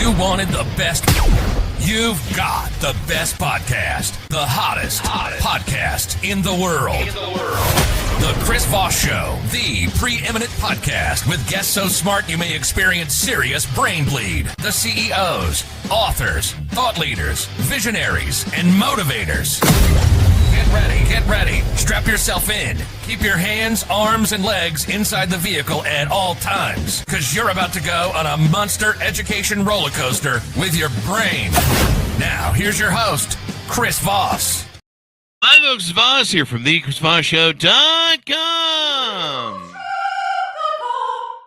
You wanted the best. You've got the best podcast. The hottest podcast in the world. The Chris Voss Show, the preeminent podcast with guests so smart you may experience serious brain bleed. The CEOs, authors, thought leaders, visionaries, and motivators. Get ready. Strap yourself in. Keep your hands, arms, and legs inside the vehicle at all times, because you're about to go on a monster education roller coaster with your brain. Now, here's your host, Chris Voss. Hi, folks. Voss here from thechrisvossshow.com.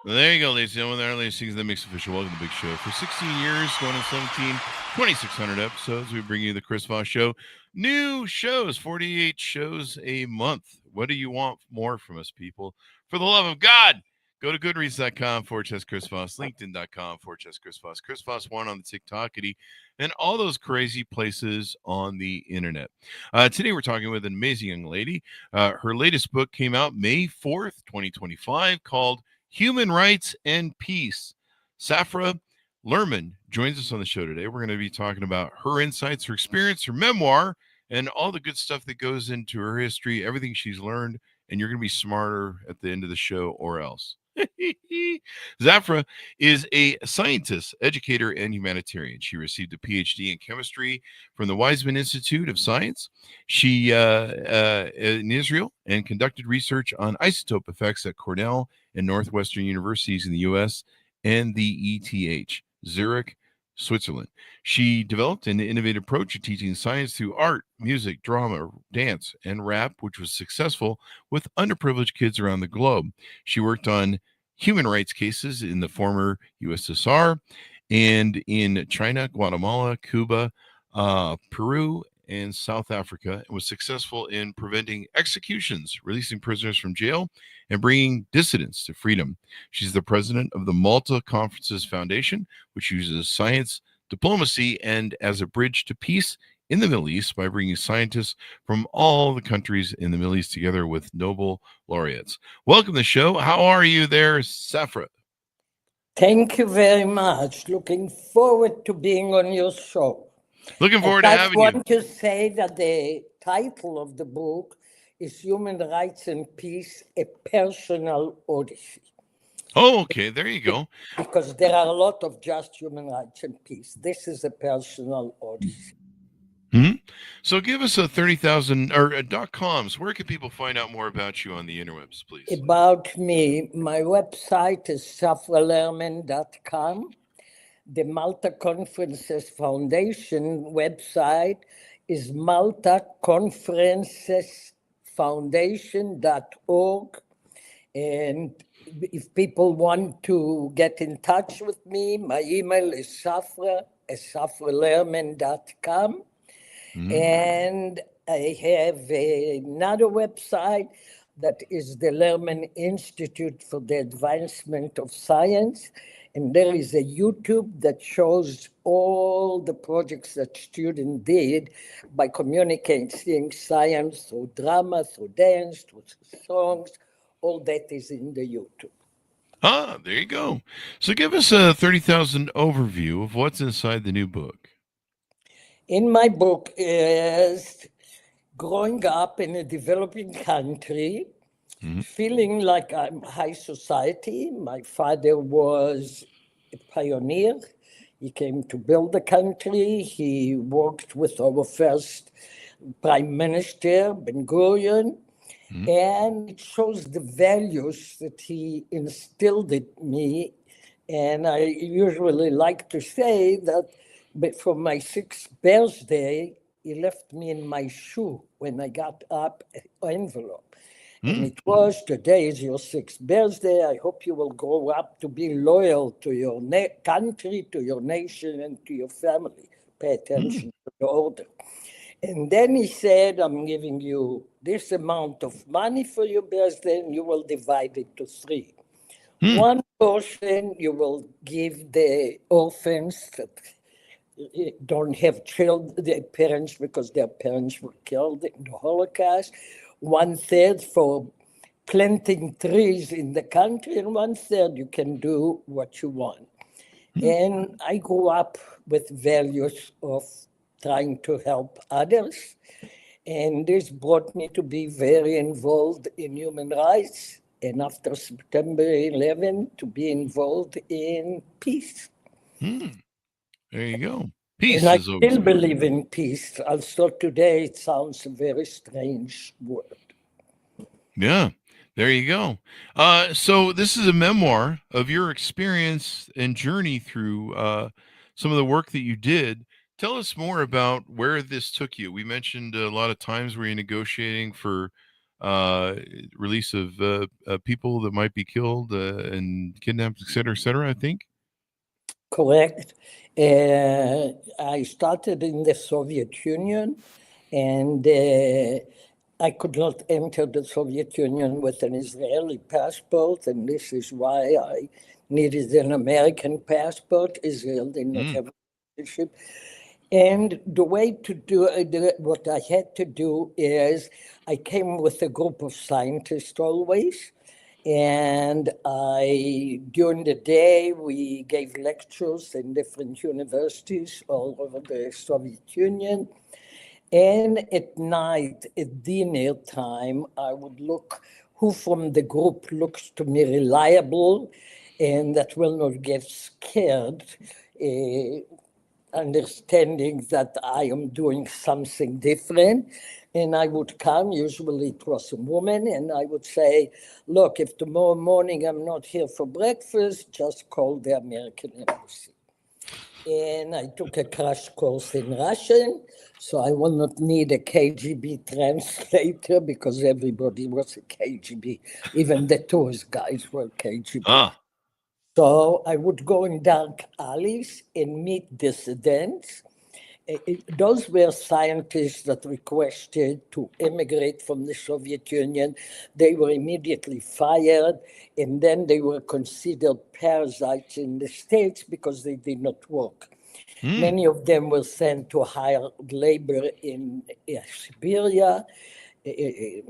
Well, there you go, ladies and gentlemen. There are latest things that makes official. Welcome to the big show. For 16 years, going on 17, 2,600 episodes, we bring you the Chris Voss Show. New shows, 48 shows a month. What do you want more from us, people? For the love of God, go to goodreads.com/Chris Voss, linkedin.com/Chris Voss, Chris Voss1 on the TikTokity, and all those crazy places on the internet. Today, we're talking with an amazing young lady. Her latest book came out May 4th, 2025, called Human Rights and Peace. Zafra Lerman joins us on the show today. We're going to be talking about her insights, her experience, her memoir, and all the good stuff that goes into her history, everything she's learned, and you're going to be smarter at the end of the show or else. Zafra is a scientist, educator, and humanitarian. She received a PhD in chemistry from the Weizmann Institute of Science. She in Israel and conducted research on isotope effects at Cornell and Northwestern universities in the U.S. and the ETH, Zurich, Switzerland. She developed an innovative approach to teaching science through art, music, drama, dance, and rap, which was successful with underprivileged kids around the globe. She worked on human rights cases in the former USSR and in China, Guatemala, Cuba, Peru, and South Africa, and was successful in preventing executions, releasing prisoners from jail, and bringing dissidents to freedom. She's the president of the Malta Conferences Foundation, which uses science, diplomacy, and as a bridge to peace in the Middle East by bringing scientists from all the countries in the Middle East together with Nobel laureates. Welcome to the show. How are you there, Zafra? Thank you very much. Looking forward to being on your show. Looking forward to having you. I want to say that the title of the book is Human Rights and Peace, a Personal Odyssey. Oh, okay. There you go. Because there are a lot of just human rights and peace. This is a personal odyssey. Mm-hmm. So give us a 30,000 or .coms. Where can people find out more about you on the interwebs, please? About me, my website is zafralerman.com. The Malta Conferences Foundation website is maltaconferencesfoundation.org. And if people want to get in touch with me, my email is zafralerman.com. Mm-hmm. And I have another website that is the Lerman Institute for the Advancement of Science. And there is a YouTube that shows all the projects that students did by communicating science through drama, through dance, through songs. All that is in the YouTube. Ah, there you go. So give us a 30,000 overview of what's inside the new book. In my book is growing up in a developing country, feeling like I'm high society. My father was a pioneer. He came to build the country. He worked with our first prime minister, Ben-Gurion. And it shows the values that he instilled in me. And I usually like to say that for my 6th birthday, he left me in my shoe when I got up an envelope. And it was, today is your 6th birthday. I hope you will grow up to be loyal to your country, to your nation, and to your family. Pay attention to the order. And then he said, I'm giving you this amount of money for your birthday, and you will divide it to 3. One portion you will give the orphans that don't have their parents because their parents were killed in the Holocaust. 1/3 for planting trees in the country, and 1/3 you can do what you want. And I grew up with values of trying to help others. And this brought me to be very involved in human rights. And after September 11, to be involved in peace. There you go. And Peace I is always still believe in peace. Also today, it sounds a very strange word. Yeah, there you go. So this is a memoir of your experience and journey through some of the work that you did. Tell us more about where this took you. We mentioned a lot of times where you're negotiating for uh, release of people that might be killed and kidnapped, et cetera, I think. Correct. I started in the Soviet Union, and I could not enter the Soviet Union with an Israeli passport, and this is why I needed an American passport. Israel did not have a citizenship. And the way to do what I had to do is I came with a group of scientists always. And during the day, we gave lectures in different universities all over the Soviet Union. And at night, at dinner time, I would look who from the group looks to me reliable and that will not get scared, understanding that I am doing something different. And I would come, usually it was a woman, and I would say, look, if tomorrow morning I'm not here for breakfast, just call the American Embassy. And I took a crash course in Russian, so I will not need a KGB translator because everybody was a KGB. Even the tourist guys were KGB. So I would go in dark alleys and meet dissidents. Those were scientists that requested to emigrate from the Soviet Union. They were immediately fired, and then they were considered parasites in the States because they did not work. Many of them were sent to hired labor in Siberia.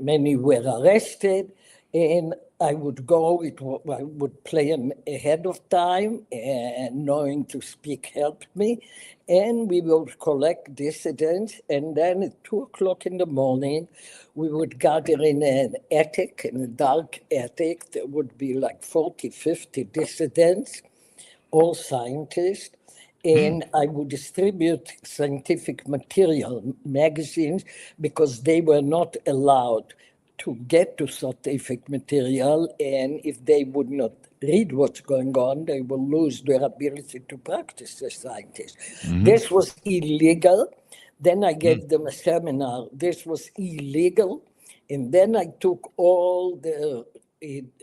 Many were arrested, and I would go, I would plan ahead of time, and knowing to speak helped me. And we would collect dissidents, and then at 2:00 in the morning, we would gather in an attic, in a dark attic. There would be like 40, 50 dissidents, all scientists. And I would distribute scientific material, magazines, because they were not allowed to get to scientific material. And if they would not read what's going on, they will lose their ability to practice as scientists. This was illegal. Then I gave them a seminar. This was illegal. And then I took all the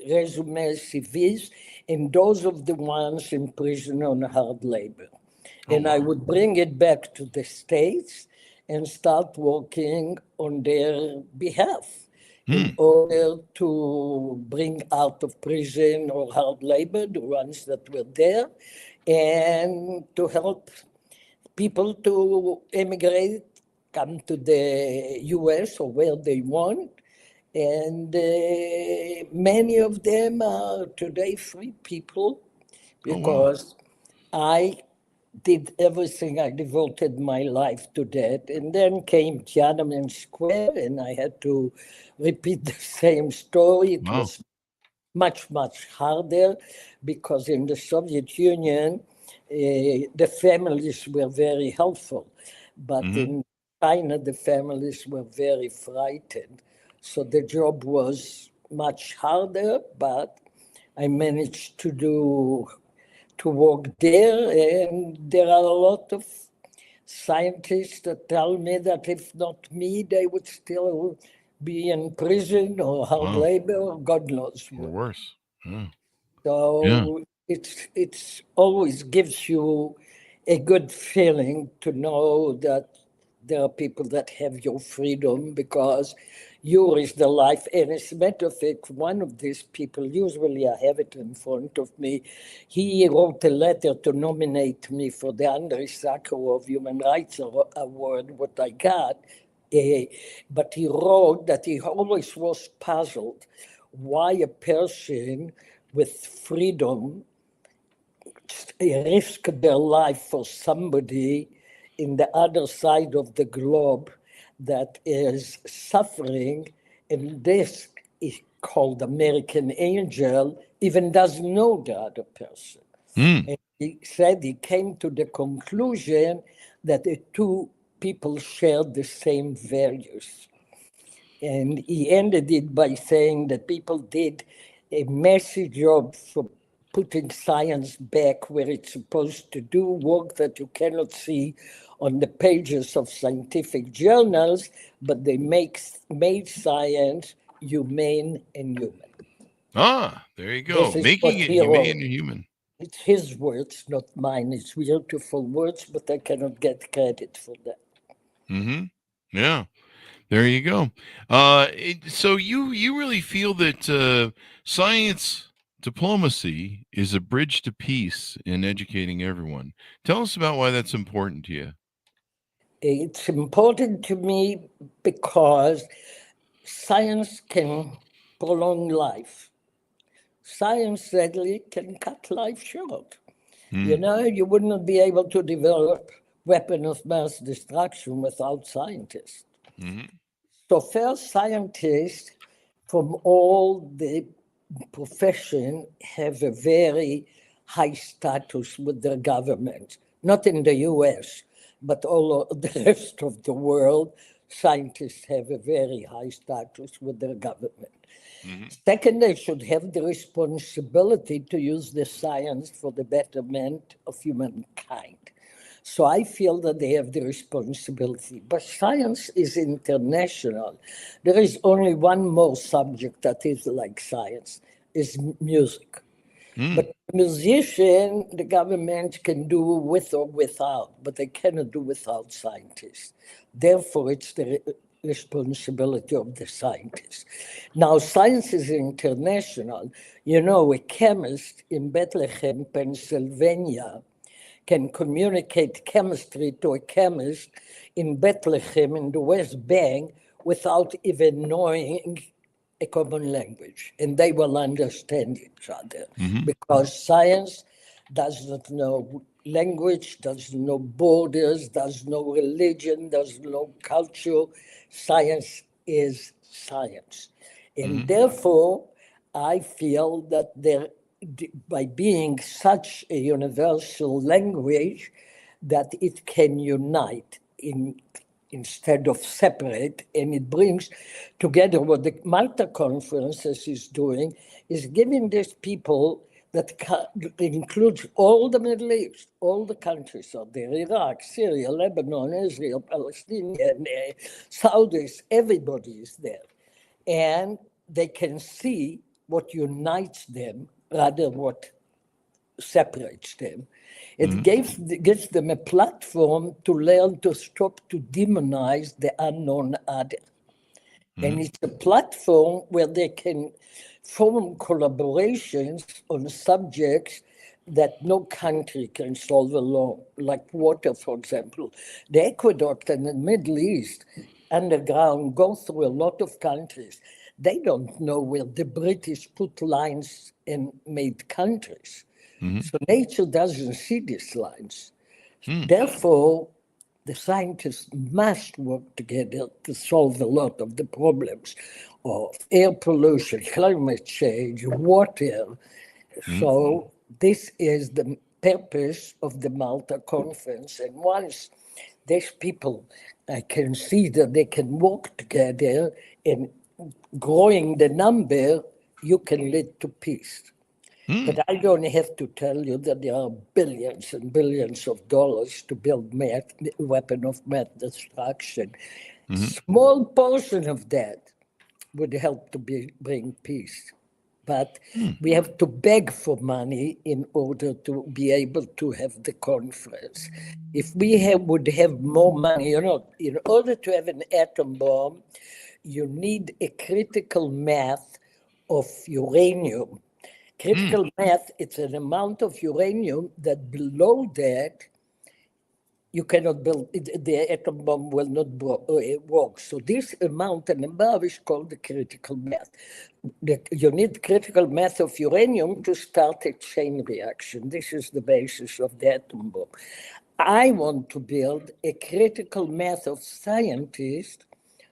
resumes, CVs, and those of the ones in prison on hard labor. And I would bring it back to the States and start working on their behalf in order to bring out of prison or hard labor the ones that were there, and to help people to emigrate, come to the US or where they want. And many of them are today free people because I did everything. I devoted my life to that. And then came Tiananmen Square, and I had to repeat the same story. It was much, much harder because in the Soviet Union, the families were very helpful. But in China, the families were very frightened. So the job was much harder, but I managed to work there. And there are a lot of scientists that tell me that if not me, they would still be in prison or hard labor or God knows what. Or worse. So it's always gives you a good feeling to know that there are people that have your freedom because you risk the life. And as a matter of fact, one of these people, usually I have it in front of me, he wrote a letter to nominate me for the Andrei Sakharov Human Rights Award, what I got. But he wrote that he always was puzzled why a person with freedom risk their life for somebody in the other side of the globe that is suffering, and this is called American Angel, even doesn't know the other person. And he said he came to the conclusion that the two people shared the same values. And he ended it by saying that people did a messy job for putting science back where it's supposed to do, work that you cannot see on the pages of scientific journals, but they made science humane and human. There you go. This is Making what it he wrote. humane and human. It's his words, not mine. It's beautiful words, but I cannot get credit for that. Yeah. There you go. So you really feel that science diplomacy is a bridge to peace in educating everyone. Tell us about why that's important to you. It's important to me because science can prolong life. Science, sadly, can cut life short. You know, you would not be able to develop weapon of mass destruction without scientists. So first, scientists from all the profession have a very high status with their government, not in the US, but all of the rest of the world. Scientists have a very high status with their government. Second, they should have the responsibility to use the science for the betterment of humankind. So I feel that they have the responsibility. But science is international. There is only one more subject that is like science, is music. But musician, the government can do with or without, but they cannot do without scientists. Therefore, it's the responsibility of the scientists. Now, science is international. You know, a chemist in Bethlehem, Pennsylvania, can communicate chemistry to a chemist in Bethlehem in the West Bank without even knowing a common language, and they will understand each other because science does not know language, doesn't know borders, doesn't know religion, doesn't know culture. Science is science. And therefore, I feel that by being such a universal language, that it can unite instead of separate, and it brings together what the Malta Conference is doing, is giving these people that includes all the Middle East, all the countries out there, Iraq, Syria, Lebanon, Israel, Palestinian, Saudis, everybody is there. And they can see what unites them rather than what separates them. It gives them a platform to learn to stop to demonize the unknown other. And it's a platform where they can form collaborations on subjects that no country can solve alone, like water, for example. The aqueduct in the Middle East underground go through a lot of countries. They don't know where the British put lines and made countries. So nature doesn't see these lines. Therefore, the scientists must work together to solve a lot of the problems of air pollution, climate change, water. So this is the purpose of the Malta Conference. And once these people can see that they can work together and growing the number, you can lead to peace. But I don't have to tell you that there are billions and billions of dollars to build weapon of mass destruction. Small portion of that would help to bring peace. But we have to beg for money in order to be able to have the conference. If we would have more money, you know, in order to have an atom bomb, you need a critical mass of uranium. Critical mass, it's an amount of uranium that below that, you cannot build, the atom bomb will not work. So this amount and above is called the critical mass. You need critical mass of uranium to start a chain reaction. This is the basis of the atom bomb. I want to build a critical mass of scientists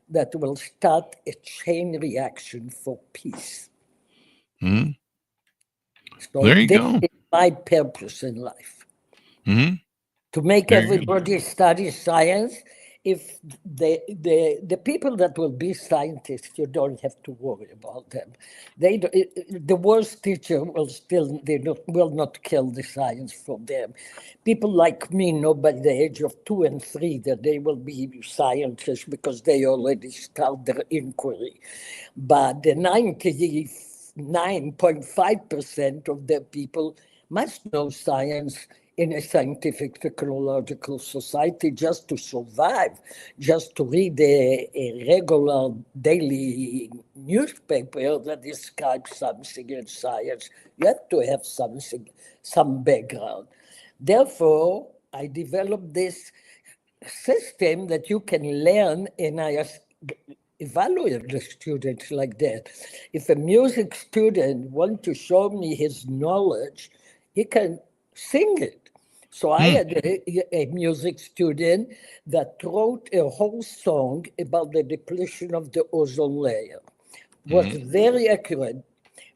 that will start a chain reaction for peace. Mm-hmm. So There you this go. is my purpose in life. Mm-hmm. To make Very good. everybody study science. If the people that will be scientists, you don't have to worry about them. The worst teacher will not kill the science for them. People like me know by the age of 2 and 3 that they will be scientists because they already start their inquiry. But the 99.5% of the people must know science in a scientific technological society just to survive, just to read a regular daily newspaper that describes something in science. You have to have some background. Therefore, I developed this system that you can learn, and I evaluate the students like that. If a music student wants to show me his knowledge, he can sing it. So I had a music student that wrote a whole song about the depletion of the ozone layer. Was very accurate,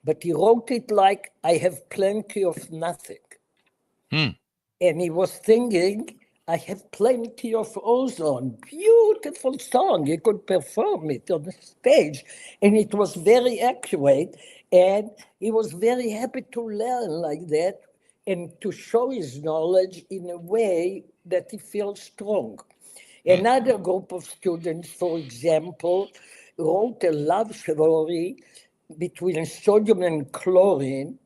but he wrote it like, I have plenty of nothing. And he was thinking, I have plenty of ozone. Beautiful song. He could perform it on the stage. And it was very accurate. And he was very happy to learn like that and to show his knowledge in a way that he feels strong. Another group of students, for example, wrote a love story between sodium and chlorine.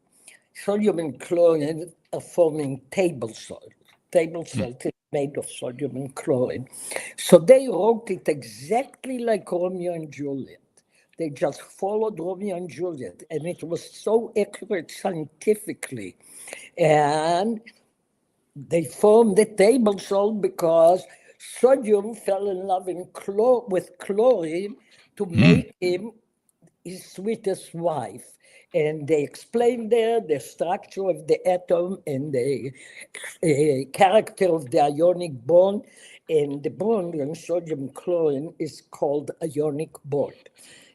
Sodium and chlorine are forming table salt. Table salt is made of sodium and chlorine. So they wrote it exactly like Romeo and Juliet. They just followed Romeo and Juliet, and it was so accurate scientifically. And they formed the table salt because sodium fell in love with chlorine to make him his sweetest wife. And they explained there the structure of the atom and the character of the ionic bond. And the bond in sodium chlorine is called ionic bond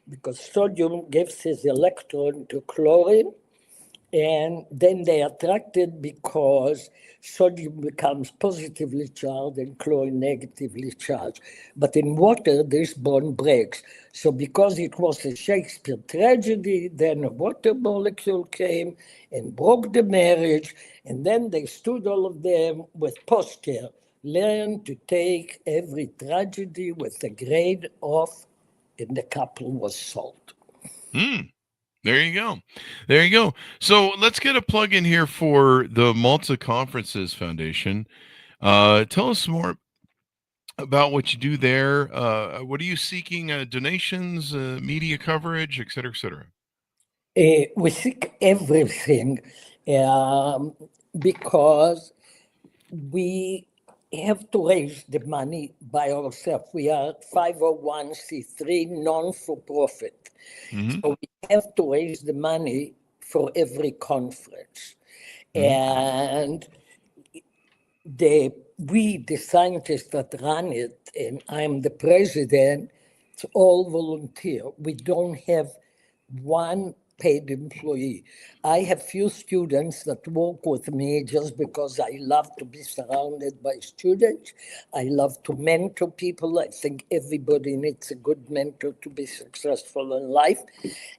because sodium gives his electron to chlorine, and then they are attracted because sodium becomes positively charged and chlorine negatively charged. But in water, this bond breaks. So because it was a Shakespeare tragedy, then a water molecule came and broke the marriage, and then they stood all of them with posture, learned to take every tragedy with a grain of, and the couple was sold. There you go. There you go. So let's get a plug in here for the Malta Conferences Foundation. Tell us more about what you do there. What are you seeking? Donations, media coverage, et cetera, et cetera? We seek everything because we have to raise the money by ourselves. We are 501c3 non-for-profit. So we have to raise the money for every conference. And the scientists that run it, and I'm the president, it's all volunteer. We don't have one paid employee. I have few students that work with me just because I love to be surrounded by students. I love to mentor people. I think everybody needs a good mentor to be successful in life.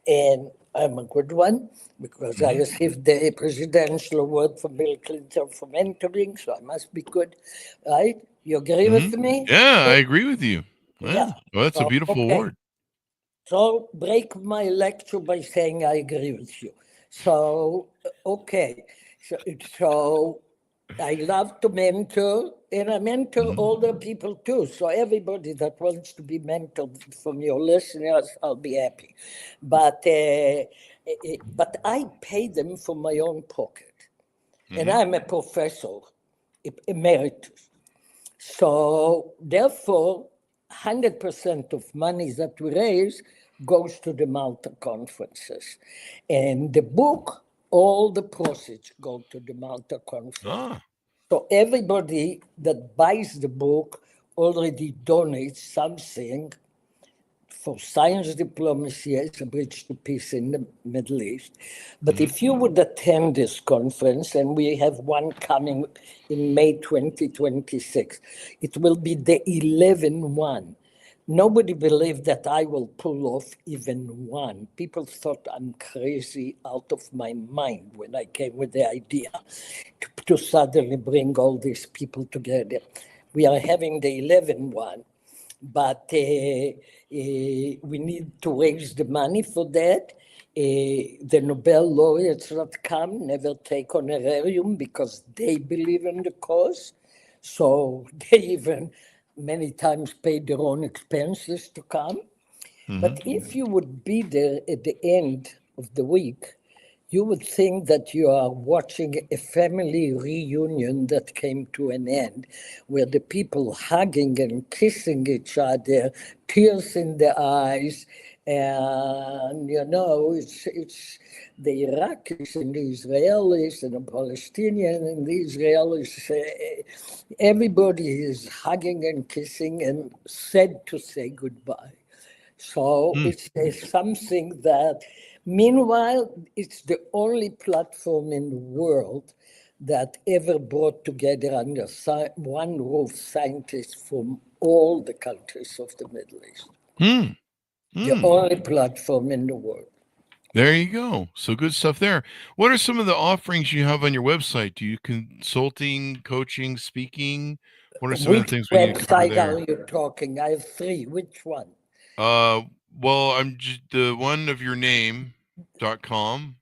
And I'm a good one because I received the presidential award from Bill Clinton for mentoring, so I must be good, right? You agree with me? Yeah, I agree with you. Yeah. Well, that's a beautiful award. So break my lecture by saying I agree with you. So, okay. So I love to mentor, and I mentor older people too. So everybody that wants to be mentored from your listeners, I'll be happy. But I pay them from my own pocket. And I'm a professor, emeritus. So therefore, 100% of money that we raise goes to the Malta conferences. And the book, all the proceeds go to the Malta conference. So everybody that buys the book already donates something for science diplomacy as a bridge to peace in the Middle East. But if you would attend this conference, and we have one coming in May 2026, it will be the 11th one. Nobody believed that I will pull off even one. People thought I'm crazy out of my mind when I came with the idea to suddenly bring all these people together. We are having the 11th one, but we need to raise the money for that. The Nobel laureates that come never take honorarium because they believe in the cause. So they even many times pay their own expenses to come. But if you would be there at the end of the week, you would think that you are watching a family reunion that came to an end, where the people hugging and kissing each other, tears in the eyes, and it's the Iraqis and the Israelis and the Palestinians and the Israelis. Everybody is hugging and kissing and sad to say goodbye. So it's something that, meanwhile, it's the only platform in the world that ever brought together under one roof scientists from all the countries of the Middle East. The only platform in the world. There you go. So good stuff there. What are some of the offerings you have on your website? Do you consulting, coaching, speaking? What are some of the things we need to cover Which website there? are you talking? I have three. Which one? Well, I'm just the one of your name.com.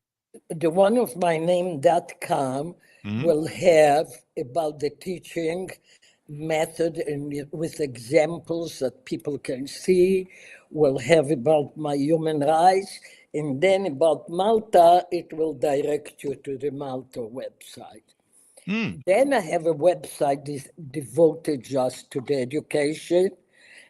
The one of my name.com will have about the teaching method and with examples that people can see. Will have about my human rights. And then about Malta, it will direct you to the Malta website. Then I have a website devoted just to the education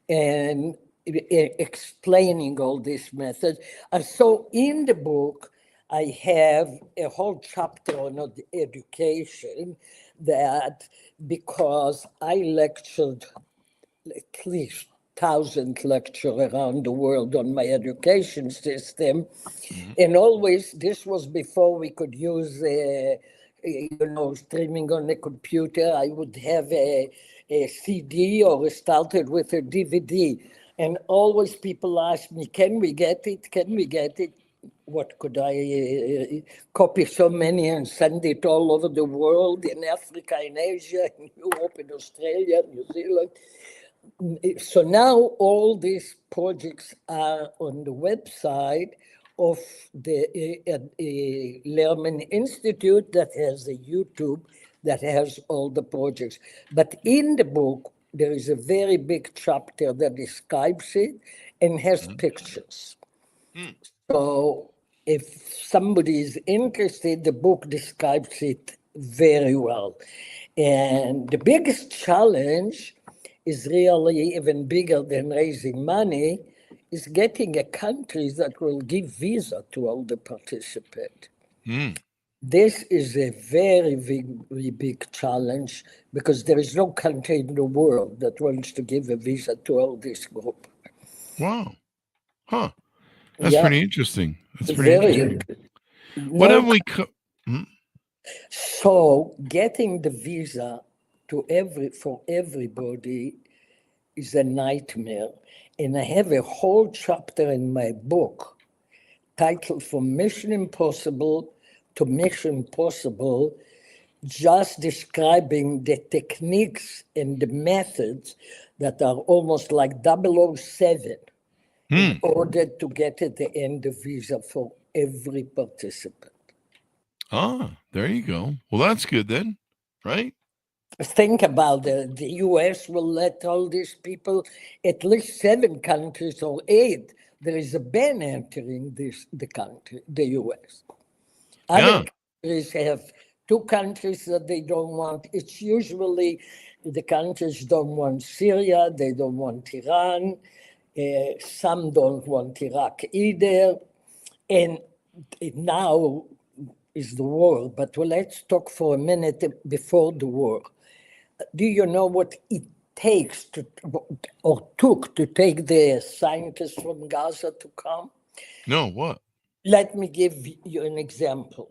and explaining all these methods. And so in the book, I have a whole chapter on education that because I lectured at least 1,000 lectures around the world on my education system. And always, this was before we could use, streaming on the computer. I would have a CD or started with a DVD. And always people ask me, can we get it? Can we get it? What could I copy so many and send it all over the world, in Africa, in Asia, in Europe, in Australia, New Zealand? So now all these projects are on the website of the Lerman Institute that has a YouTube that has all the projects. But in the book, there is a very big chapter that describes it and has pictures. So if somebody is interested, the book describes it very well. And the biggest challenge is really even bigger than raising money, is getting a country that will give visa to all the participants. This is a very big challenge because there is no country in the world that wants to give a visa to all this group. Wow. Huh. That's pretty interesting. That's pretty Very interesting. What have we... So getting the visa for everybody is a nightmare. And I have a whole chapter in my book titled From Mission Impossible to Mission Possible, just describing the techniques and the methods that are almost like 007 in order to get at the end the visa for every participant. There you go. Well, that's good then, right? Think about it. The US will let all these people, at least 7 countries or 8, there is a ban entering the country, the US. Other countries have two countries that they don't want. It's usually the countries don't want Syria, they don't want Iran, some don't want Iraq either. And now is the war, but let's talk for a minute before the war. Do you know what it takes to, or took to take the scientists from Gaza to come? No, what? Let me give you an example.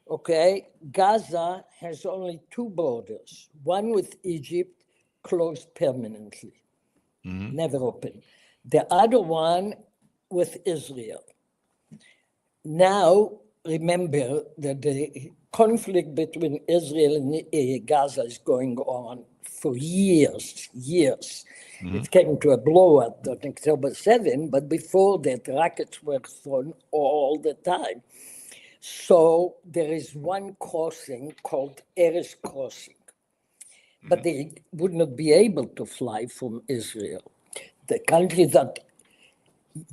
Okay, Gaza has only two borders, one with Egypt closed permanently, never open. The other one with Israel. Now, remember that the conflict between Israel and Gaza is going on for years. It came to a blowout on October 7, but before that, rockets were thrown all the time. So there is one crossing called Erez Crossing, but they would not be able to fly from Israel. The country that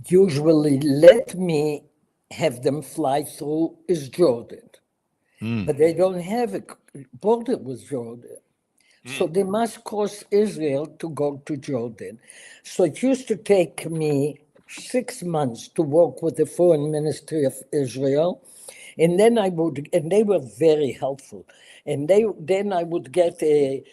usually let me have them fly through is Jordan, but they don't have a border with Jordan. So they must cross Israel to go to Jordan. So it used to take me 6 months to work with the foreign ministry of Israel. And then and they were very helpful. And then I would get a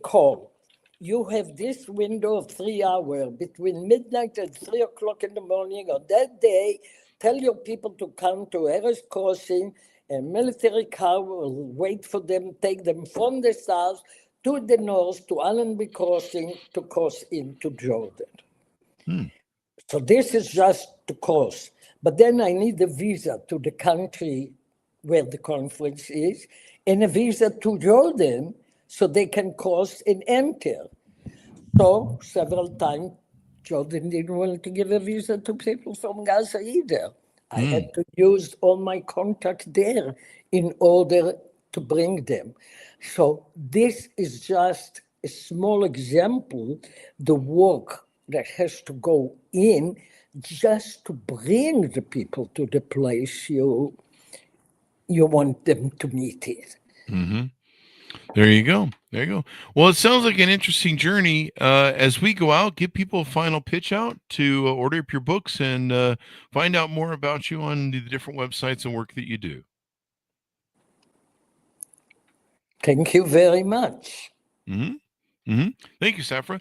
call. You have this window of 3 hours between midnight and 3 o'clock in the morning on that day. Tell your people to come to Erez Crossing. A military car will wait for them, take them from the south to the north, to Allenby Crossing, to cross into Jordan. So this is just to cross. But then I need a visa to the country where the conference is, and a visa to Jordan so they can cross and enter. So several times, Jordan didn't want to give a visa to people from Gaza either. I had to use all my contacts there in order to bring them. So this is just a small example, the work that has to go in just to bring the people to the place you want them to meet it. There you go. Well, it sounds like an interesting journey. As we go out, give people a final pitch out to order up your books and find out more about you on the different websites and work that you do. Thank you very much. Thank you, Zafra.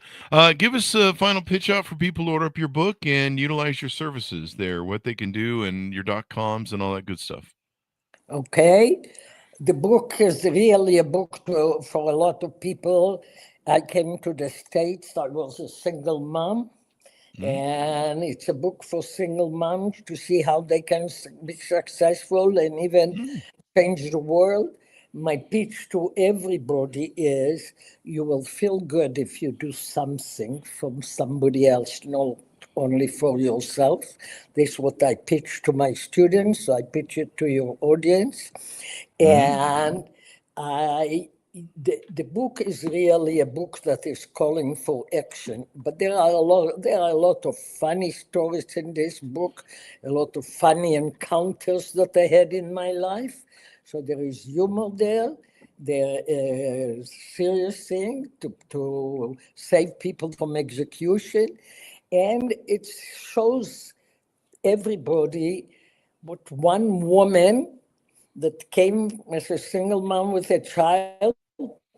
Give us a final pitch out for people to order up your book and utilize your services there, what they can do, and your .coms and all that good stuff. Okay. The book is really a book for a lot of people. I came to the States. I was a single mom. And it's a book for single moms to see how they can be successful and even change the world. My pitch to everybody is you will feel good if you do something from somebody else, not only for yourself. This is what I pitch to my students. I pitch it to your audience. And the book is really a book that is calling for action, but there are a lot of funny stories in this book, a lot of funny encounters that I had in my life. So there is humor there. There is serious thing to save people from execution, and it shows everybody what one woman that came as a single mom with a child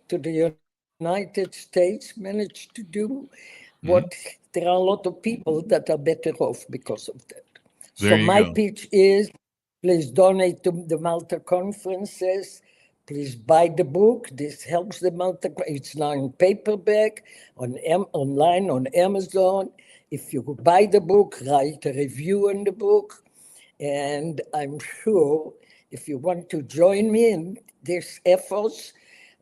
to the United States managed to do. What there are a lot of people that are better off because of that. So my pitch is, please donate to the Malta conferences. Please buy the book. This helps the Malta. It's now in paperback, online, on Amazon. If you buy the book, write a review on the book. And I'm sure if you want to join me in these efforts,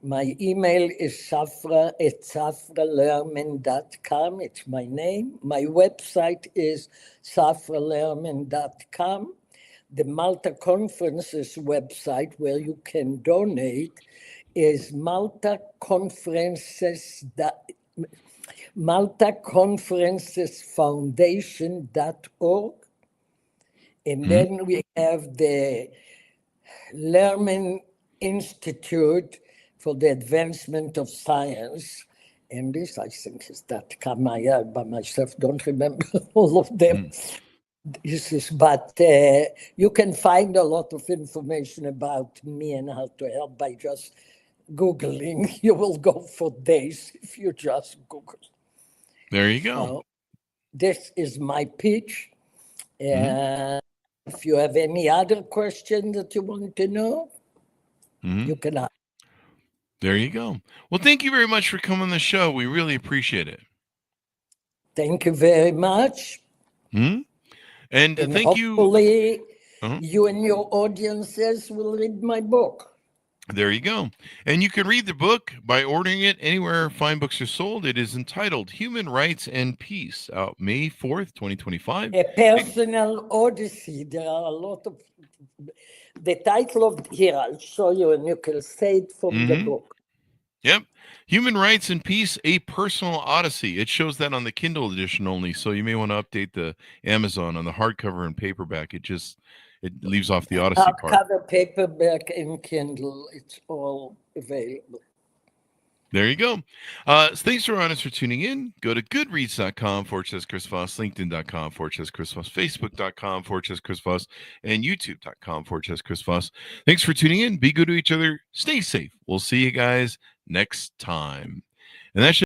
my email is zafra@zafralerman.com. It's my name. My website is zafralerman.com. The Malta Conferences website where you can donate is maltaconferencesfoundation.org. And then we have the Lerman Institute for the Advancement of Science. And this, I think, is that I by myself don't remember all of them. This is, but you can find a lot of information about me and how to help by just Googling. You will go for days if you just Google. There you go. So this is my pitch. If you have any other question that you want to know, you can ask. There you go. Well, thank you very much for coming on the show. We really appreciate it. Thank you very much. And thank you. Hopefully, you and your audiences will read my book. There you go. And you can read the book by ordering it anywhere fine books are sold. It is entitled Human Rights and Peace, out May 4th, 2025. A personal odyssey. There are a lot of... The title of... Here, I'll show you, and you can say it from the book. Yep. Human Rights and Peace, A Personal Odyssey. It shows that on the Kindle edition only, so you may want to update the Amazon on the hardcover and paperback. It leaves off the Odyssey part. Hardcover, paperback, and Kindle. It's all available. There you go. Thanks for honest for tuning in. Go to goodreads.com/Chris Voss, LinkedIn.com/Chris Voss, Facebook.com/Chris Voss, and YouTube.com/Chris Voss. Thanks for tuning in. Be good to each other. Stay safe. We'll see you guys next time. And that's